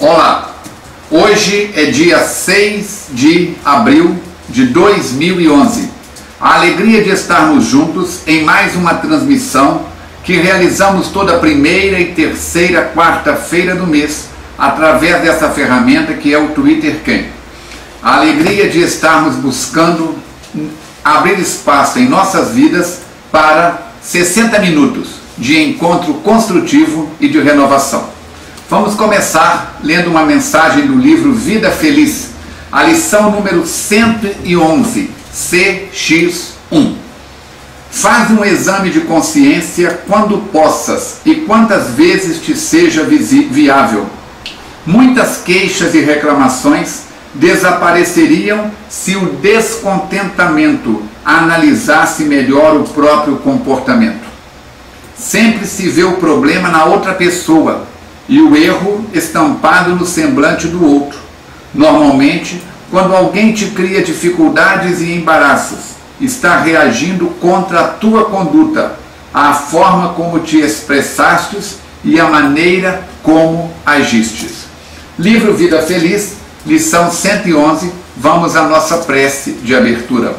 Olá, hoje é dia 6 de abril de 2011. A alegria de estarmos juntos em mais uma transmissão que realizamos toda primeira e terceira quarta-feira do mês através dessa ferramenta que é o Twitter Quem. A alegria de estarmos buscando abrir espaço em nossas vidas para 60 minutos de encontro construtivo e de renovação. Vamos começar lendo uma mensagem do livro Vida Feliz, a lição número 111, CX1. Faz um exame de consciência quando possas e quantas vezes te seja viável. Muitas queixas e reclamações desapareceriam se o descontentamento analisasse melhor o próprio comportamento. Sempre se vê o problema na outra pessoa e o erro estampado no semblante do outro. Normalmente, quando alguém te cria dificuldades e embaraços, está reagindo contra a tua conduta, a forma como te expressastes e a maneira como agistes. Livro Vida Feliz, lição 111, vamos à nossa prece de abertura.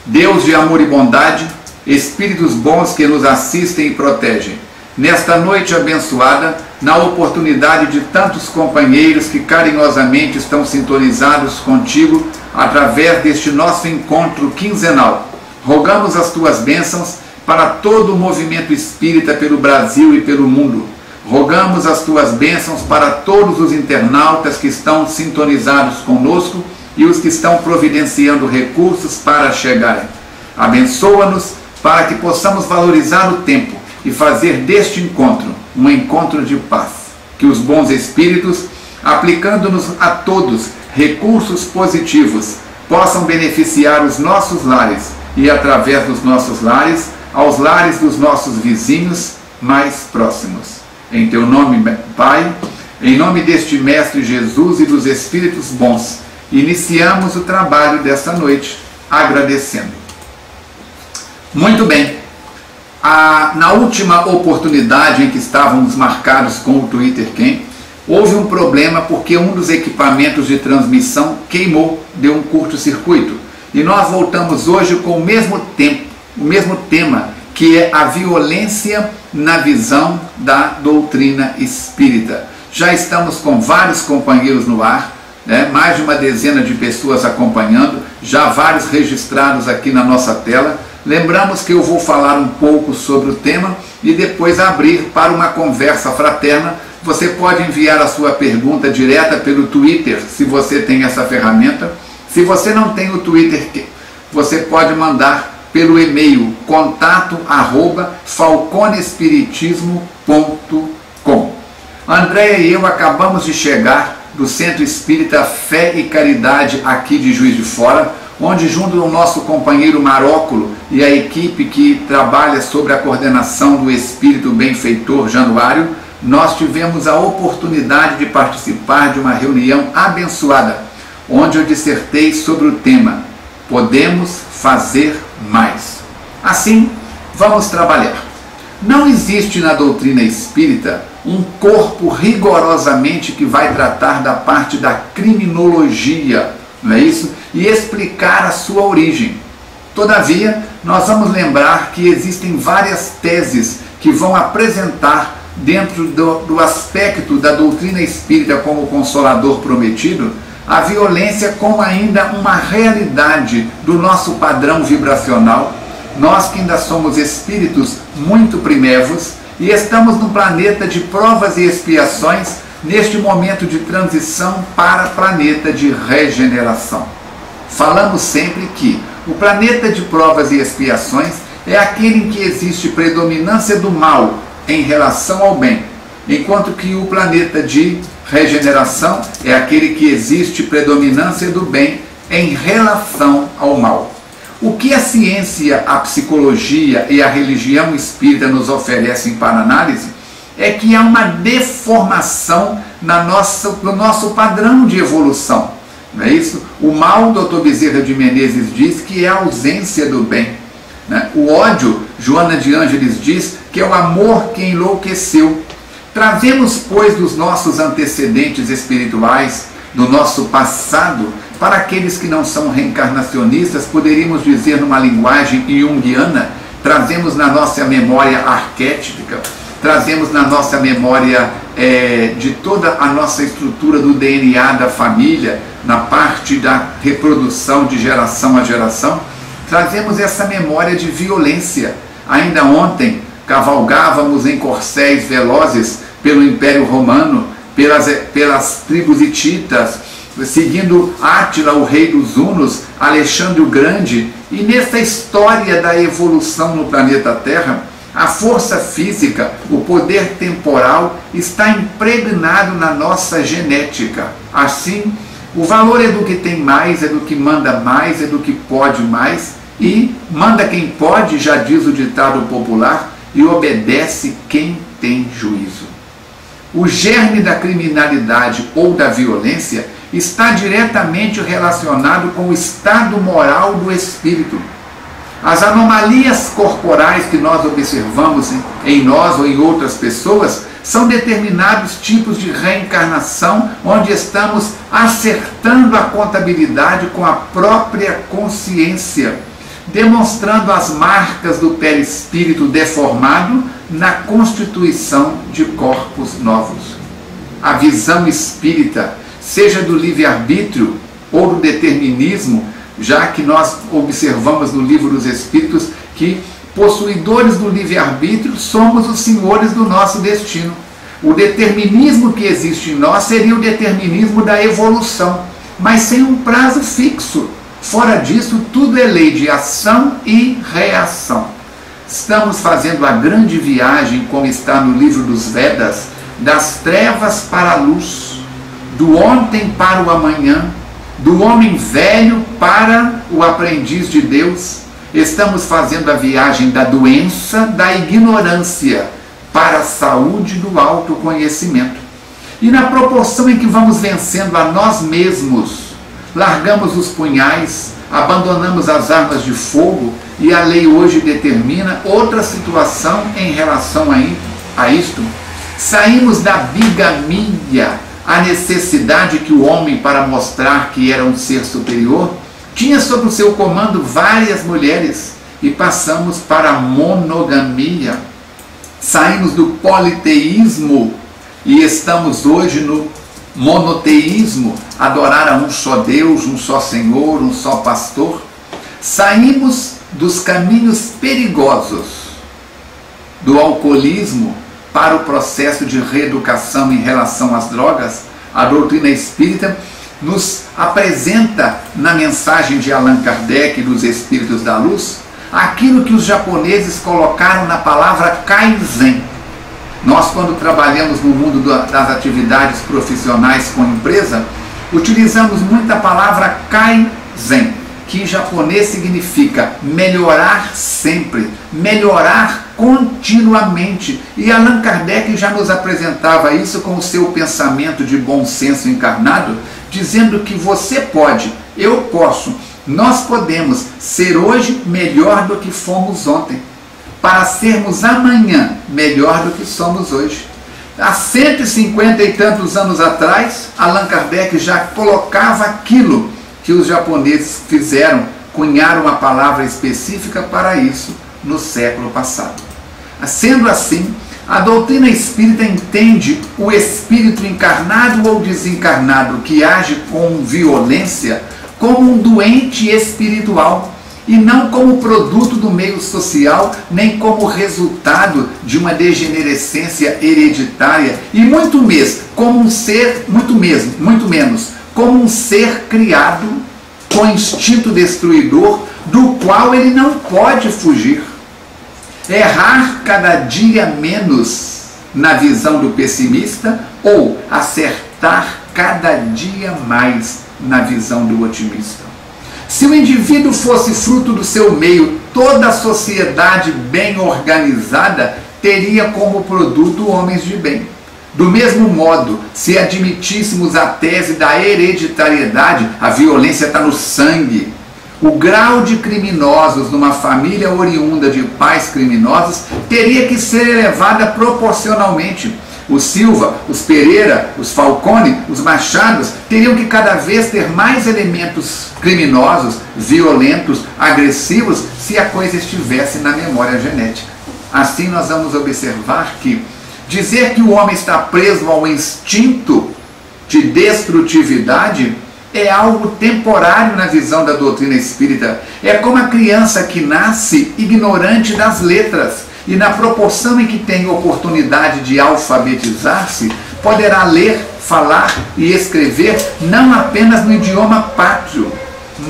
Deus de amor e bondade, Espíritos bons que nos assistem e protegem, nesta noite abençoada, na oportunidade de tantos companheiros que carinhosamente estão sintonizados contigo através deste nosso encontro quinzenal, rogamos as tuas bênçãos para todo o movimento espírita pelo Brasil e pelo mundo. Rogamos as tuas bênçãos para todos os internautas que estão sintonizados conosco e os que estão providenciando recursos para chegarem. Abençoa-nos para que possamos valorizar o tempo e fazer deste encontro um encontro de paz. Que os bons espíritos, aplicando-nos a todos recursos positivos, possam beneficiar os nossos lares e, através dos nossos lares, aos lares dos nossos vizinhos mais próximos. Em teu nome, Pai, em nome deste Mestre Jesus e dos Espíritos bons, iniciamos o trabalho desta noite, agradecendo. Muito bem. Na última oportunidade em que estávamos marcados com o Twitter Quem, houve um problema porque um dos equipamentos de transmissão queimou, deu um curto-circuito. E nós voltamos hoje com o mesmo tema, que é a violência na visão da doutrina espírita. Já estamos com vários companheiros no ar, mais de uma dezena de pessoas acompanhando, já vários registrados aqui na nossa tela. Lembramos que eu vou falar um pouco sobre o tema e depois abrir para uma conversa fraterna. Você pode enviar a sua pergunta direta pelo Twitter, se você tem essa ferramenta. Se você não tem o Twitter, você pode mandar pelo e-mail contato@falconespiritismo.com. Andréia e eu acabamos de chegar do Centro Espírita Fé e Caridade aqui de Juiz de Fora, onde junto ao nosso companheiro Maróculo e a equipe que trabalha sobre a coordenação do Espírito Benfeitor Januário, nós tivemos a oportunidade de participar de uma reunião abençoada, onde eu dissertei sobre o tema Podemos Fazer Mais. Assim, vamos trabalhar. Não existe na doutrina espírita um corpo rigorosamente que vai tratar da parte da criminologia, não é isso? E explicar a sua origem. Todavia, nós vamos lembrar que existem várias teses que vão apresentar dentro do aspecto da doutrina espírita como consolador prometido, a violência como ainda uma realidade do nosso padrão vibracional. Nós que ainda somos espíritos muito primevos e estamos num planeta de provas e expiações neste momento de transição para planeta de regeneração. Falamos sempre que o planeta de provas e expiações é aquele em que existe predominância do mal em relação ao bem, enquanto que o planeta de regeneração é aquele que existe predominância do bem em relação ao mal. O que a ciência, a psicologia e a religião espírita nos oferecem para análise é que há uma deformação no nosso padrão de evolução. Não é isso? O mal, Dr. Bezerra de Menezes diz que é a ausência do bem. O ódio, Joana de Ângeles diz que é o amor que enlouqueceu. Trazemos, pois, dos nossos antecedentes espirituais, do nosso passado, para aqueles que não são reencarnacionistas, poderíamos dizer numa linguagem junguiana, trazemos na nossa memória arquétipica, trazemos na nossa memória de toda a nossa estrutura do DNA da família, na parte da reprodução de geração a geração, trazemos essa memória de violência. Ainda ontem cavalgávamos em corcéis velozes pelo Império Romano, pelas tribos hititas, seguindo Átila, o rei dos Hunos, Alexandre o Grande, e nessa história da evolução no planeta Terra, a força física, o poder temporal está impregnado na nossa genética. Assim, o valor é do que tem mais, é do que manda mais, é do que pode mais, e manda quem pode, já diz o ditado popular, e obedece quem tem juízo. O germe da criminalidade ou da violência está diretamente relacionado com o estado moral do espírito. As anomalias corporais que nós observamos em nós ou em outras pessoas são determinados tipos de reencarnação, onde estamos acertando a contabilidade com a própria consciência, demonstrando as marcas do perispírito deformado na constituição de corpos novos. A visão espírita, seja do livre-arbítrio ou do determinismo, já que nós observamos no Livro dos Espíritos que, possuidores do livre-arbítrio, somos os senhores do nosso destino. O determinismo que existe em nós seria o determinismo da evolução, mas sem um prazo fixo. Fora disso, tudo é lei de ação e reação. Estamos fazendo a grande viagem, como está no livro dos Vedas, das trevas para a luz, do ontem para o amanhã, do homem velho para o aprendiz de Deus. Estamos fazendo a viagem da doença, da ignorância, para a saúde do autoconhecimento. E na proporção em que vamos vencendo a nós mesmos, largamos os punhais, abandonamos as armas de fogo, e a lei hoje determina outra situação em relação a isto. Saímos da bigamia, a necessidade que o homem, para mostrar que era um ser superior, tinha sob o seu comando várias mulheres, e passamos para a monogamia. Saímos do politeísmo e estamos hoje no monoteísmo, adorar a um só Deus, um só Senhor, um só pastor. Saímos dos caminhos perigosos do alcoolismo para o processo de reeducação em relação às drogas. A doutrina espírita nos apresenta, na mensagem de Allan Kardec e dos Espíritos da Luz, aquilo que os japoneses colocaram na palavra Kaizen. Nós, quando trabalhamos no mundo das atividades profissionais com empresa, utilizamos muito a palavra Kaizen, que em japonês significa melhorar sempre, melhorar continuamente. E Allan Kardec já nos apresentava isso com o seu pensamento de bom senso encarnado, dizendo que você pode, eu posso, nós podemos ser hoje melhor do que fomos ontem, para sermos amanhã melhor do que somos hoje. Há 150 e tantos anos atrás, Allan Kardec já colocava aquilo que os japoneses fizeram, cunharam uma palavra específica para isso no século passado. Sendo assim, a doutrina espírita entende o espírito encarnado ou desencarnado que age com violência como um doente espiritual, e não como produto do meio social, nem como resultado de uma degenerescência hereditária, e muito menos como um ser, muito menos como um ser criado com instinto destruidor, do qual ele não pode fugir. Errar cada dia menos na visão do pessimista, ou acertar cada dia mais na visão do otimista. Se o indivíduo fosse fruto do seu meio, toda a sociedade bem organizada teria como produto homens de bem. Do mesmo modo, se admitíssemos a tese da hereditariedade, a violência está no sangue. O grau de criminosos numa família oriunda de pais criminosos teria que ser elevada proporcionalmente. Os Silva, os Pereira, os Falcone, os Machados teriam que cada vez ter mais elementos criminosos, violentos, agressivos, se a coisa estivesse na memória genética. Assim nós vamos observar que dizer que o homem está preso ao instinto de destrutividade é algo temporário na visão da doutrina espírita. É como a criança que nasce ignorante das letras e, na proporção em que tem oportunidade de alfabetizar-se, poderá ler, falar e escrever não apenas no idioma pátrio,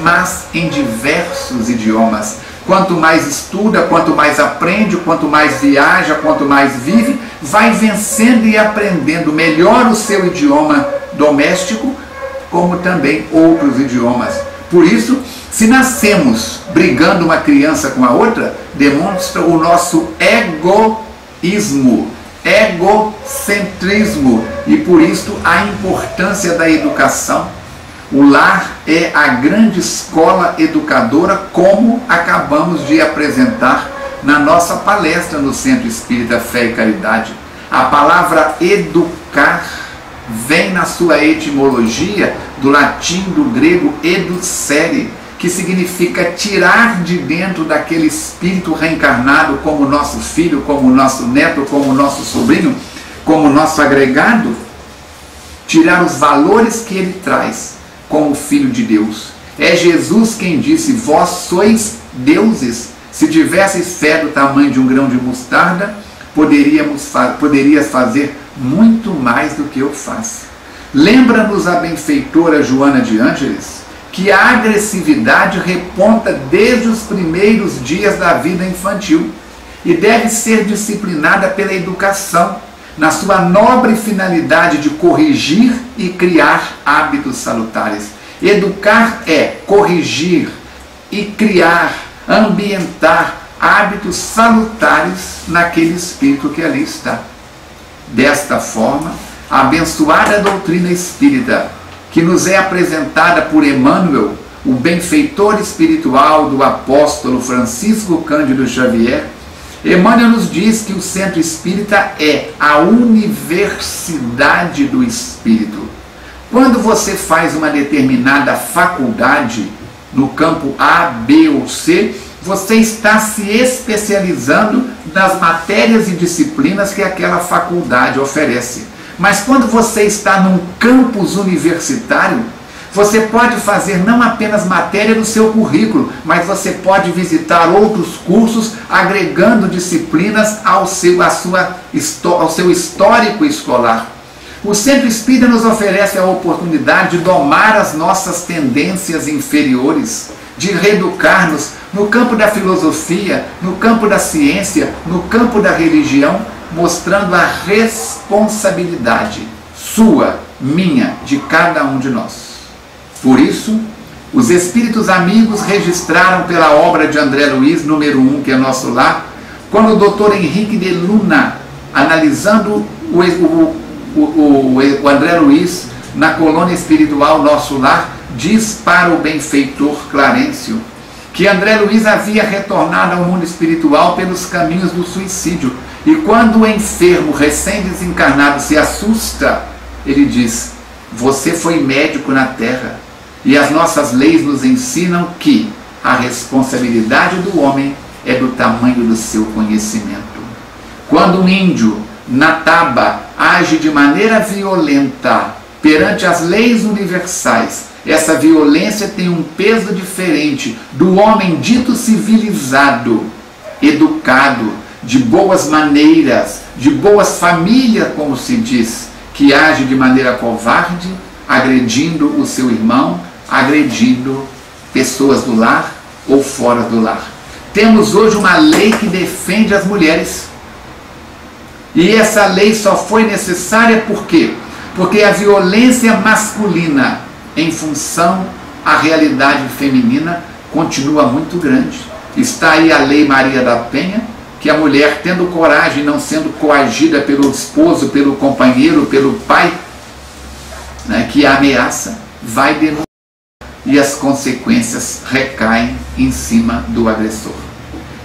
mas em diversos idiomas. Quanto mais estuda, quanto mais aprende, quanto mais viaja, quanto mais vive, vai vencendo e aprendendo melhor o seu idioma doméstico, como também outros idiomas. Por isso, se nascemos brigando uma criança com a outra, demonstra o nosso egoísmo, egocentrismo, e por isso a importância da educação. O lar é a grande escola educadora, como acabamos de apresentar na nossa palestra no Centro Espírita Fé e Caridade. A palavra educar vem na sua etimologia do latim, do grego educere, que significa tirar de dentro daquele espírito reencarnado como nosso filho, como nosso neto, como nosso sobrinho, como nosso agregado, tirar os valores que ele traz como Filho de Deus. É Jesus quem disse: vós sois deuses. Se tivesseis fé do tamanho de um grão de mostarda, poderias fazer muito mais do que eu faço. Lembra-nos a benfeitora Joana de Ângeles que a agressividade reponta desde os primeiros dias da vida infantil e deve ser disciplinada pela educação, na sua nobre finalidade de corrigir e criar hábitos salutares. Educar é corrigir e criar, ambientar hábitos salutares naquele espírito que ali está. Desta forma, a abençoada doutrina espírita, que nos é apresentada por Emmanuel, o benfeitor espiritual do apóstolo Francisco Cândido Xavier, Emmanuel nos diz que o Centro Espírita é a universidade do Espírito. Quando você faz uma determinada faculdade no campo A, B ou C, você está se especializando nas matérias e disciplinas que aquela faculdade oferece. Mas quando você está num campus universitário, você pode fazer não apenas matéria no seu currículo, mas você pode visitar outros cursos, agregando disciplinas ao seu histórico escolar. O Centro Espírita nos oferece a oportunidade de domar as nossas tendências inferiores, de reeducar-nos no campo da filosofia, no campo da ciência, no campo da religião, mostrando a responsabilidade sua, minha, de cada um de nós. Por isso, os Espíritos Amigos registraram pela obra de André Luiz, número 1, que é Nosso Lar, quando o Dr. Henrique de Luna, analisando o André Luiz na colônia espiritual Nosso Lar, diz para o benfeitor Clarencio que André Luiz havia retornado ao mundo espiritual pelos caminhos do suicídio, e quando o enfermo recém-desencarnado se assusta, ele diz: você foi médico na terra, e as nossas leis nos ensinam que a responsabilidade do homem é do tamanho do seu conhecimento. Quando um índio na taba age de maneira violenta perante as leis universais, essa violência tem um peso diferente do homem dito civilizado, educado, de boas maneiras, de boas famílias, como se diz, que age de maneira covarde, agredindo o seu irmão, agredindo pessoas do lar ou fora do lar. Temos hoje uma lei que defende as mulheres. E essa lei só foi necessária por quê? Porque a violência masculina em função à realidade feminina continua muito grande. Está aí a Lei Maria da Penha, que a mulher, tendo coragem, não sendo coagida pelo esposo, pelo companheiro, pelo pai, né, que a ameaça, vai denunciar e as consequências recaem em cima do agressor.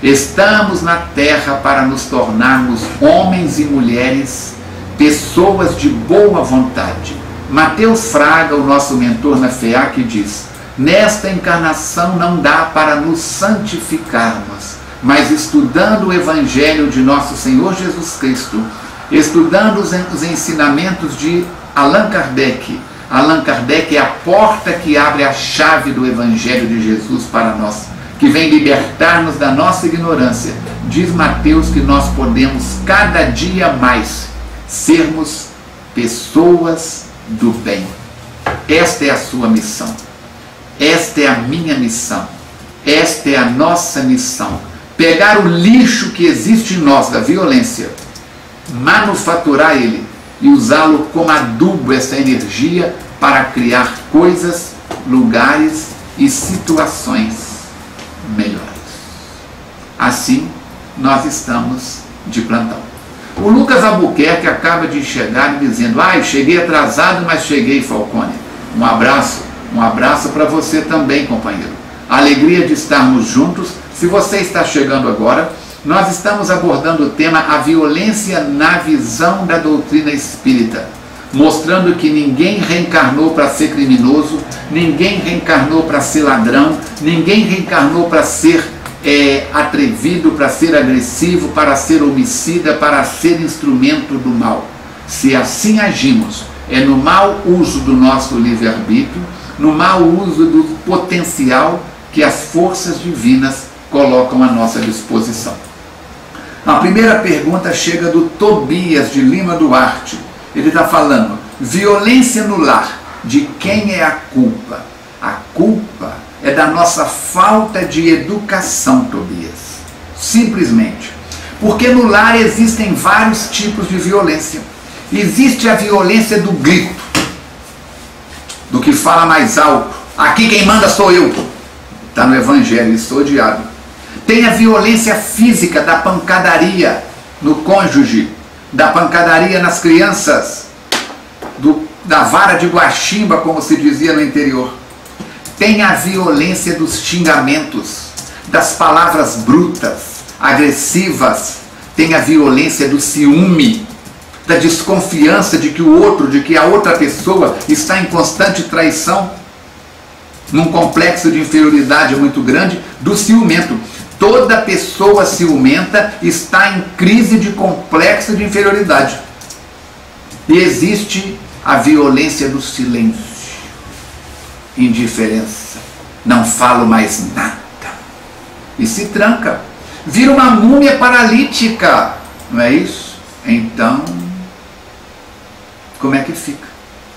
Estamos na terra para nos tornarmos homens e mulheres pessoas de boa vontade. Mateus Fraga, o nosso mentor na FEAC, diz: nesta encarnação não dá para nos santificarmos, mas estudando o Evangelho de nosso Senhor Jesus Cristo, estudando os ensinamentos de Allan Kardec. Allan Kardec é a porta que abre a chave do Evangelho de Jesus para nós, que vem libertar-nos da nossa ignorância. Diz Mateus que nós podemos cada dia mais sermos pessoas do bem. Esta é a sua missão. Esta é a minha missão. Esta é a nossa missão. Pegar o lixo que existe em nós, da violência, manufaturar ele e usá-lo como adubo, essa energia, para criar coisas, lugares e situações melhores. Assim, nós estamos de plantão. O Lucas Albuquerque acaba de chegar dizendo: eu cheguei atrasado, mas cheguei, Falcone. Um abraço para você também, companheiro. A alegria de estarmos juntos. Se você está chegando agora, nós estamos abordando o tema a violência na visão da doutrina espírita, mostrando que ninguém reencarnou para ser criminoso, ninguém reencarnou para ser ladrão, ninguém reencarnou para ser atrevido, para ser agressivo, para ser homicida, para ser instrumento do mal. Se assim agimos, é no mau uso do nosso livre-arbítrio, no mau uso do potencial que as forças divinas colocam à nossa disposição. A primeira pergunta chega do Tobias de Lima Duarte. Ele está falando: violência no lar, de quem é a culpa? A culpa é da nossa falta de educação, Tobias. Simplesmente. Porque no lar existem vários tipos de violência. Existe a violência do grito, do que fala mais alto. Aqui quem manda sou eu. Está no Evangelho, e sou odiado. Tem a violência física da pancadaria no cônjuge, da pancadaria nas crianças, da vara de guaximba, como se dizia no interior. Tem a violência dos xingamentos, das palavras brutas, agressivas. Tem a violência do ciúme, da desconfiança de que o outro, de que a outra pessoa está em constante traição, num complexo de inferioridade muito grande, do ciumento. Toda pessoa ciumenta está em crise de complexo de inferioridade. E existe a violência do silêncio, indiferença, não falo mais nada, e se tranca, vira uma múmia paralítica, não é isso? Então, como é que fica?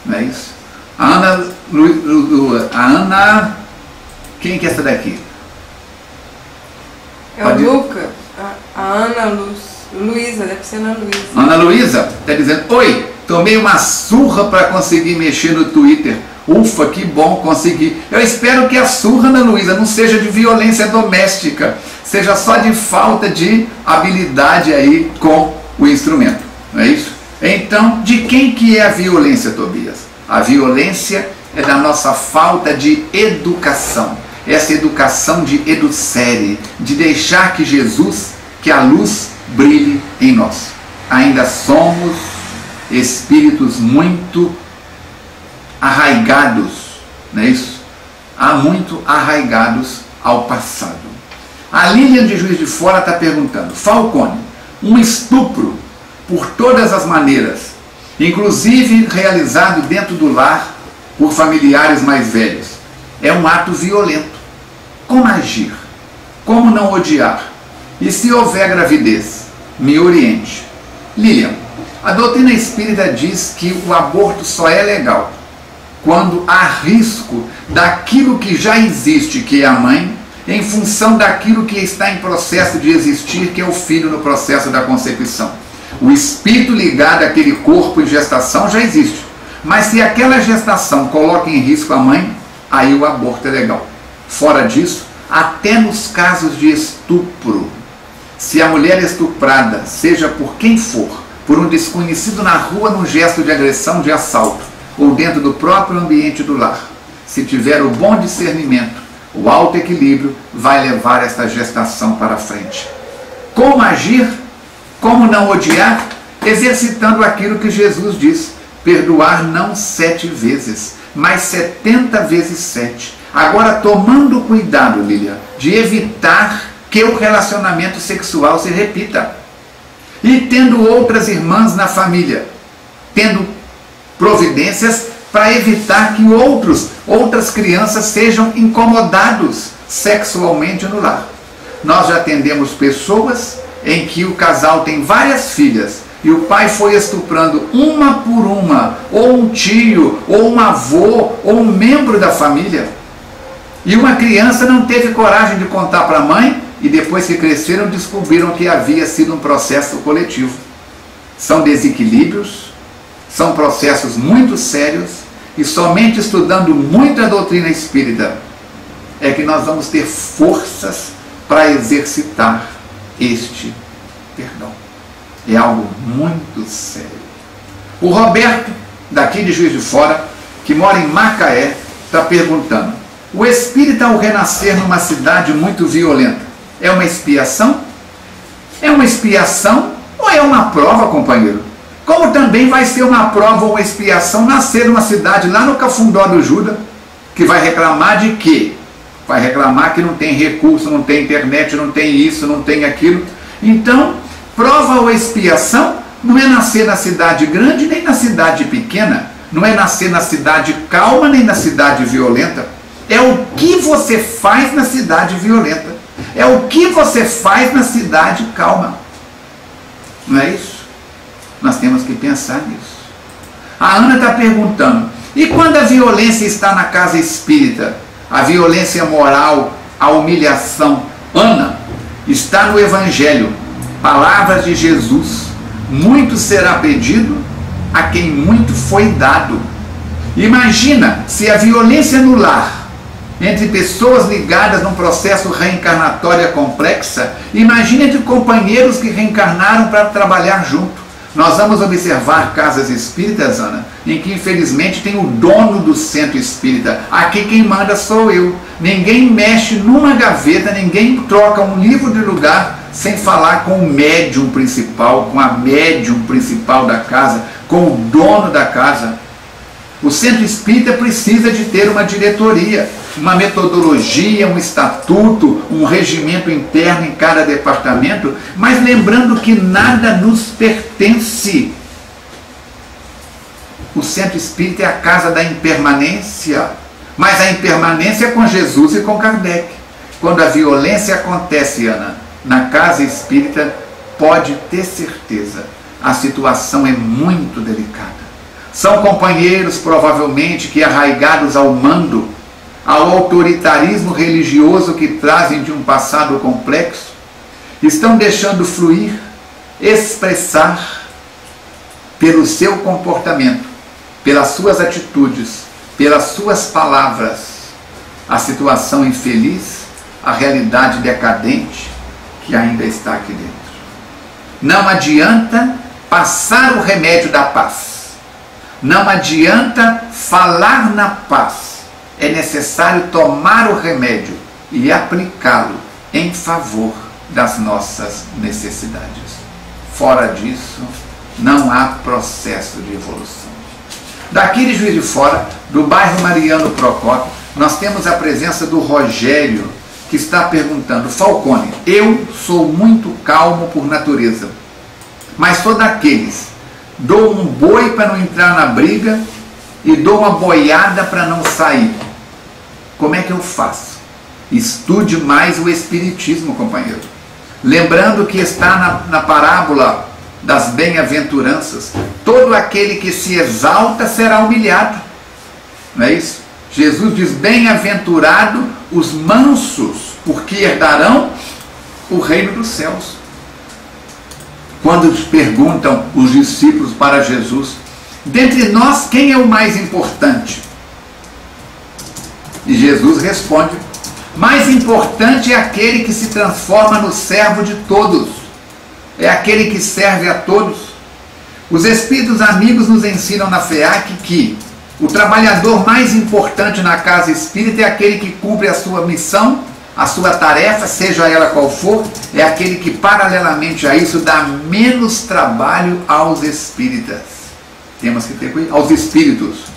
Não é isso? A Ana, quem que é essa daqui? É o Lucas, a Ana Luísa, deve ser Ana Luísa. Ana Luísa está dizendo: oi, tomei uma surra para conseguir mexer no Twitter. Ufa, que bom, consegui. Eu espero que a surra, Ana Luísa, não seja de violência doméstica, seja só de falta de habilidade aí com o instrumento, não é isso? Então, de quem que é a violência, Tobias? A violência é da nossa falta de educação. Essa educação de educere, de deixar que Jesus, que a luz brilhe em nós. Ainda somos espíritos muito arraigados, não é isso? Muito arraigados ao passado. A Lilian de Juiz de Fora está perguntando: Falcone, um estupro por todas as maneiras, inclusive realizado dentro do lar por familiares mais velhos, é um ato violento. Como agir? Como não odiar? E se houver gravidez? Me oriente. Lilian, a doutrina espírita diz que o aborto só é legal quando há risco daquilo que já existe, que é a mãe, em função daquilo que está em processo de existir, que é o filho no processo da concepção. O espírito ligado àquele corpo em gestação já existe. Mas se aquela gestação coloca em risco a mãe, aí o aborto é legal. Fora disso, até nos casos de estupro, se a mulher estuprada, seja por quem for, por um desconhecido na rua num gesto de agressão, de assalto, ou dentro do próprio ambiente do lar, se tiver o bom discernimento, o alto equilíbrio, vai levar esta gestação para frente. Como agir? Como não odiar? exercitando aquilo que Jesus diz: perdoar não 7 vezes, mas 70 vezes 7. Agora, tomando cuidado, Lília, de evitar que o relacionamento sexual se repita. E tendo outras irmãs na família, tendo providências para evitar que outras crianças sejam incomodados sexualmente no lar. Nós já atendemos pessoas em que o casal tem várias filhas e o pai foi estuprando uma por uma, ou um tio, ou um avô, ou um membro da família. E uma criança não teve coragem de contar para a mãe e depois que cresceram descobriram que havia sido um processo coletivo. São desequilíbrios, são processos muito sérios e somente estudando muito a doutrina espírita é que nós vamos ter forças para exercitar este perdão. É algo muito sério. O Roberto, daqui de Juiz de Fora, que mora em Macaé, está perguntando: o espírito ao renascer numa cidade muito violenta, é uma expiação? É uma expiação ou é uma prova, companheiro? Como também vai ser uma prova ou uma expiação nascer numa cidade lá no Cafundó do Judas, que vai reclamar de quê? Vai reclamar que não tem recurso, não tem internet, não tem isso, não tem aquilo. Então, prova ou expiação não é nascer na cidade grande nem na cidade pequena, não é nascer na cidade calma nem na cidade violenta. É o que você faz na cidade violenta, é o que você faz na cidade calma. Não é isso? Nós temos que pensar nisso. A Ana está perguntando: e quando a violência está na casa espírita? A violência moral, a humilhação. Ana, está no Evangelho. Palavras de Jesus: muito será pedido a quem muito foi dado. Imagina se a violência no lar, entre pessoas ligadas num processo reencarnatório complexa, imagina entre companheiros que reencarnaram para trabalhar junto. Nós vamos observar casas espíritas, Ana, em que infelizmente tem o dono do centro espírita. Aqui quem manda sou eu. Ninguém mexe numa gaveta, ninguém troca um livro de lugar sem falar com o médium principal, com a médium principal da casa, com o dono da casa. O centro espírita precisa de ter uma diretoria, uma metodologia, um estatuto, um regimento interno em cada departamento, mas lembrando que nada nos pertence. O centro espírita é a casa da impermanência, mas a impermanência é com Jesus e com Kardec. Quando a violência acontece, Ana, na casa espírita, pode ter certeza, a situação é muito delicada. São companheiros, provavelmente, que arraigados ao mando, ao autoritarismo religioso que trazem de um passado complexo, estão deixando fluir, expressar, pelo seu comportamento, pelas suas atitudes, pelas suas palavras, a situação infeliz, a realidade decadente que ainda está aqui dentro. Não adianta passar o remédio da paz. Não adianta falar na paz. É necessário tomar o remédio e aplicá-lo em favor das nossas necessidades. Fora disso, não há processo de evolução. Daqui de Juiz de Fora, do bairro Mariano Procópio, nós temos a presença do Rogério, que está perguntando: Falcone, eu sou muito calmo por natureza, mas sou daqueles, dou um boi para não entrar na briga e dou uma boiada para não sair. Como é que eu faço? Estude mais o Espiritismo, companheiro. Lembrando que está na parábola das bem-aventuranças: todo aquele que se exalta será humilhado. Não é isso? Jesus diz: bem-aventurado os mansos, porque herdarão o reino dos céus. Quando perguntam os discípulos para Jesus: dentre nós, quem é o mais importante? E Jesus responde: mais importante é aquele que se transforma no servo de todos. É aquele que serve a todos. Os Espíritos amigos nos ensinam na FEAC que o trabalhador mais importante na casa espírita é aquele que cumpre a sua missão a sua tarefa, seja ela qual for, é aquele que paralelamente a isso dá menos trabalho aos espíritas. Temos que ter cuidado, aos espíritos.